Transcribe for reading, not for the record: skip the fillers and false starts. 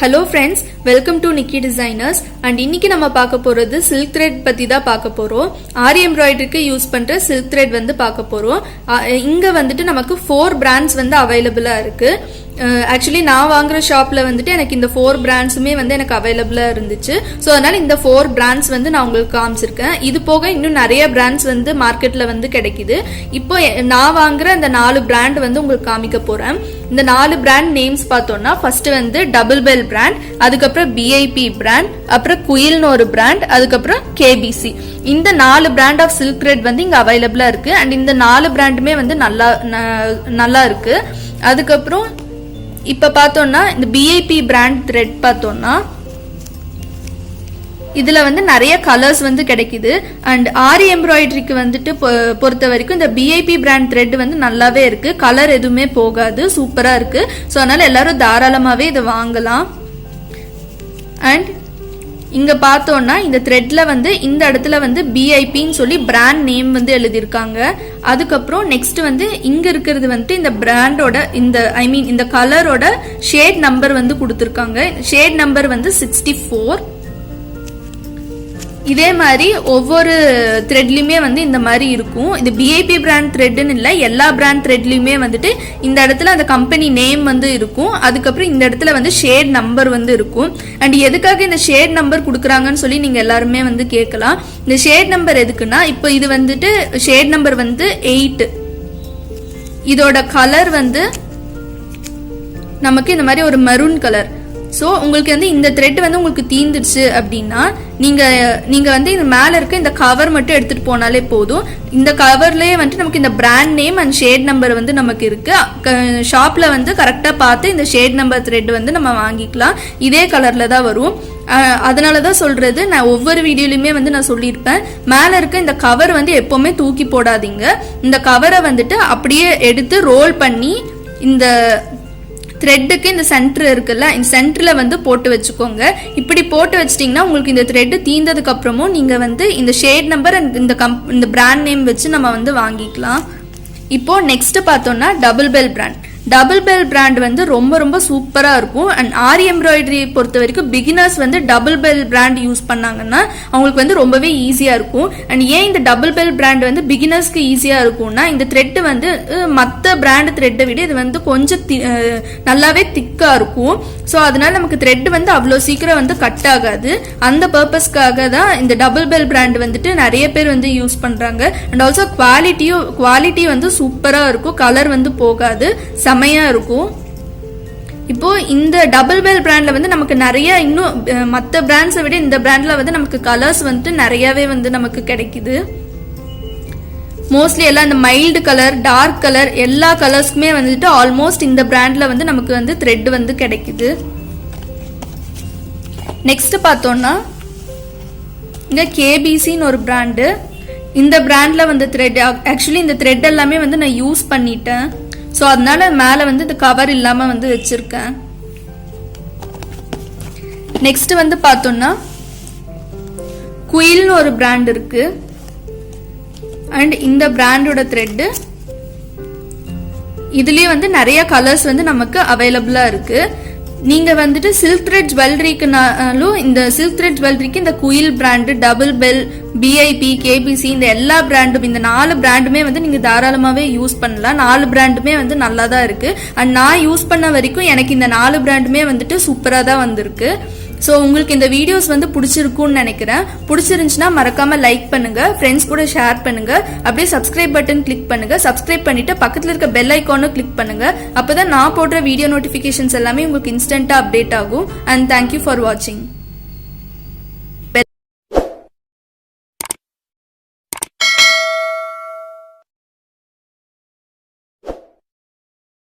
Hello friends, welcome to Nikidesigners and இன்னைக்கு நம்ம பார்க்க போறது silk thread பத்தி தான் பார்க்க போறோம். Aari embroidery க்கு யூஸ் பண்ற silk thread வந்து பார்க்க போறோம். இங்க வந்துட்டு நமக்கு 4 brands வந்து அவேலபிளா இருக்கு. ஆக்சுவலி நான் வாங்குற ஷாப்ல வந்துட்டு எனக்கு இந்த 4 பிராண்ட்ஸுமே வந்து எனக்கு அவைலபிளா இருந்துச்சு. ஸோ அதனால இந்த 4 பிராண்ட்ஸ் வந்து நான் உங்களுக்கு காமிச்சிருக்கேன். இது போக இன்னும் நிறைய பிராண்ட்ஸ் வந்து மார்க்கெட்ல வந்து கிடைக்குது. இப்போ நான் வாங்குற அந்த 4 பிராண்ட் வந்து உங்களுக்கு காமிக்க போறேன். இந்த 4 பிராண்ட் நேம்ஸ் பார்த்தோம்னா ஃபர்ஸ்ட் வந்து டபுள் பெல் பிராண்ட், அதுக்கப்புறம் பிஐபி பிராண்ட், அப்புறம் குயில்னு ஒரு பிராண்ட், அதுக்கப்புறம் கேபிசி. இந்த 4 பிராண்ட் ஆஃப் சில்க் த்ரெட் வந்து இங்க அவைலபிளா இருக்கு. அண்ட் இந்த 4 பிராண்டுமே வந்து நல்லா இருக்கு. அதுக்கப்புறம் இப்ப பார்த்தோம்னா இந்த பிஐபி பிராண்ட் த்ரெட் பார்த்தோம்னா இதுல வந்து நிறைய கலர்ஸ் வந்து கிடைக்குது. அண்ட் ஆரி எம்ப்ராய்டரிக்கு வந்துட்டு பொறுத்த வரைக்கும் இந்த பிஐபி பிராண்ட் த்ரெட் வந்து நல்லாவே இருக்கு. கலர் எதுவுமே போகாது, சூப்பரா இருக்கு. ஸோ அதனால எல்லாரும் தாராளமாவே இதை வாங்கலாம். அண்ட் இங்க பார்த்தோம்னா இந்த த்ரெட்ல வந்து இந்த இடத்துல வந்து பிஐபின்னு சொல்லி பிராண்ட் நேம் வந்து எழுதியிருக்காங்க. அதுக்கப்புறம் நெக்ஸ்ட் வந்து இங்க இருக்கிறது வந்து இந்த பிராண்டோட இந்த கலரோட ஷேட் நம்பர் வந்து கொடுத்துருக்காங்க. ஷேட் நம்பர் வந்து 64. இதே மாதிரி ஒவ்வொரு த்ரெட்லயுமே வந்து இந்த மாதிரி இருக்கும். இது பிஐபி பிராண்ட் த்ரெட்னு இல்லை, எல்லா பிராண்ட் த்ரெட்லயுமே வந்துட்டு இந்த இடத்துல அந்த கம்பெனி நேம் வந்து இருக்கும். அதுக்கப்புறம் இந்த இடத்துல வந்து ஷேட் நம்பர் வந்து இருக்கும். அண்ட் எதுக்காக இந்த ஷேட் நம்பர் கொடுக்குறாங்கன்னு சொல்லி நீங்க எல்லாருமே வந்து கேட்கலாம். இந்த ஷேட் நம்பர் எதுக்குன்னா, இப்போ இது வந்துட்டு ஷேட் நம்பர் வந்து 8. இதோட கலர் வந்து நமக்கு இந்த மாதிரி ஒரு மெரூன் கலர். ஸோ உங்களுக்கு வந்து இந்த த்ரெட் வந்து உங்களுக்கு தீந்துடுச்சு அப்படின்னா நீங்க வந்து இந்த மேல இருக்க இந்த கவர் மட்டும் எடுத்துட்டு போனாலே போதும். இந்த கவர்லயே வந்து நமக்கு இந்த brand name and shade number வந்து நமக்கு இருக்கு. ஷாப்ல வந்து கரெக்டா பார்த்து இந்த ஷேட் நம்பர் த்ரெட் வந்து நம்ம வாங்கிக்கலாம். இதே கலர்ல தான் வரும். அதனாலதான் சொல்றது, நான் ஒவ்வொரு வீடியோலயுமே வந்து நான் சொல்லியிருப்பேன், மேல இருக்க இந்த கவர் வந்து எப்பவுமே தூக்கி போடாதீங்க. இந்த கவரை வந்துட்டு அப்படியே எடுத்து ரோல் பண்ணி இந்த த்ரெட்டுக்கு இந்த சென்டர் இருக்குல்ல, இந்த சென்டர்ல வந்து போட்டு வச்சுக்கோங்க. இப்படி போட்டு வச்சிட்டீங்கன்னா உங்களுக்கு இந்த த்ரெட் தீந்ததுக்கு அப்புறமும் நீங்க வந்து இந்த ஷேட் நம்பர் இந்த பிராண்ட் நேம் வச்சு நம்ம வந்து வாங்கிக்கலாம். இப்போ நெக்ஸ்ட் பார்த்தோம்னா double bell brand. Double bell brand வந்து ரொம்ப ரொம்ப சூப்பரா இருக்கும். அண்ட் ஆரி எம்ப்ராய்டரி பொறுத்த வரைக்கும் பிகினர்ஸ் வந்து டபுள் பெல் பிராண்ட் யூஸ் பண்ணாங்கன்னா அவங்களுக்கு வந்து ரொம்பவே ஈஸியா இருக்கும். அண்ட் ஏன் இந்த டபுள் பெல் பிராண்ட் வந்து பிகினர்ஸ்க்கு ஈஸியா இருக்கும்னா, இந்த த்ரெட் வந்து மற்ற பிராண்ட் த்ரெட்டை விட இது வந்து கொஞ்சம் நல்லாவே திக்கா இருக்கும். ஸோ அதனால நமக்கு த்ரெட் வந்து அவ்வளோ சீக்கிரம் வந்து கட் ஆகாது. அந்த பர்பஸ்க்காக தான் இந்த டபுள் பெல் பிராண்ட் வந்துட்டு நிறைய பேர் வந்து யூஸ் பண்றாங்க. அண்ட் ஆல்சோ குவாலிட்டி வந்து சூப்பரா இருக்கும். கலர் வந்து போகாது, செமையா இருக்கும். இப்போ இந்த டபுள் பெல் பிராண்ட்ல வந்து நமக்கு நிறைய இன்னும் மற்ற பிராண்ட்ஸை விட இந்த பிராண்ட்ல வந்து நமக்கு கலர்ஸ் வந்துட்டு நிறையவே வந்து நமக்கு கிடைக்குது. மோஸ்ட்லி எல்லாம் இந்த மைல்டு கலர், டார்க் கலர், எல்லா கலர்ஸ்க்குமே வந்துட்டு ஆல்மோஸ்ட் இந்த பிராண்ட்ல வந்து நமக்கு வந்து த்ரெட் வந்து கிடைக்குது. நெக்ஸ்ட் பார்த்தோம்னா இந்த கேபிசின்னு ஒரு பிராண்டு. இந்த பிராண்ட்ல வந்து த்ரெட், ஆக்சுவலி இந்த த்ரெட் எல்லாமே வந்து நான் யூஸ் பண்ணிட்டேன். ஸோ அதனால மேல வந்து இந்த கவர் இல்லாம வந்து வச்சிருக்கேன். நெக்ஸ்ட் வந்து பார்த்தோம்னா குயில்னு ஒரு பிராண்ட் இருக்கு. அண்ட் இந்த பிராண்டோட த்ரெட் இதுலயே வந்து நிறைய கலர்ஸ் வந்து நமக்கு அவைலபிளா இருக்கு. நீங்க வந்துட்டு சில்க் த்ரெட் ஜுவல்லரிக்குனாலும் இந்த சில்க் த்ரெட் ஜுவல்லரிக்கு இந்த குயில் brand, double bell, PIB, KBC, இந்த எல்லா பிராண்டும், இந்த 4 பிராண்டுமே வந்து நீங்க தாராளமாவே யூஸ் பண்ணலாம். 4 பிராண்டுமே வந்து நல்லா தான் இருக்கு. அண்ட் நான் யூஸ் பண்ண வரைக்கும் எனக்கு இந்த 4 பிராண்டுமே வந்துட்டு சூப்பரா தான் வந்திருக்கு. ஸோ உங்களுக்கு இந்த வீடியோஸ் வந்து பிடிச்சிருக்கும்னு நினைக்கிறேன். பிடிச்சிருந்துச்சுன்னா மறக்காம லைக் பண்ணுங்க, ஃப்ரெண்ட்ஸ் கூட ஷேர் பண்ணுங்க, அப்படியே சப்ஸ்கிரைப் பட்டன் கிளிக் பண்ணுங்க. சப்ஸ்கிரைப் பண்ணிட்டு பக்கத்தில் இருக்க பெல் ஐக்கானும் கிளிக் பண்ணுங்க. அப்பதான் நான் போடுற வீடியோ நோட்டிபிகேஷன்ஸ் எல்லாமே உங்களுக்கு இன்ஸ்டன்டா அப்டேட் ஆகும். அண்ட் தேங்க்யூ ஃபார் வாட்சிங்.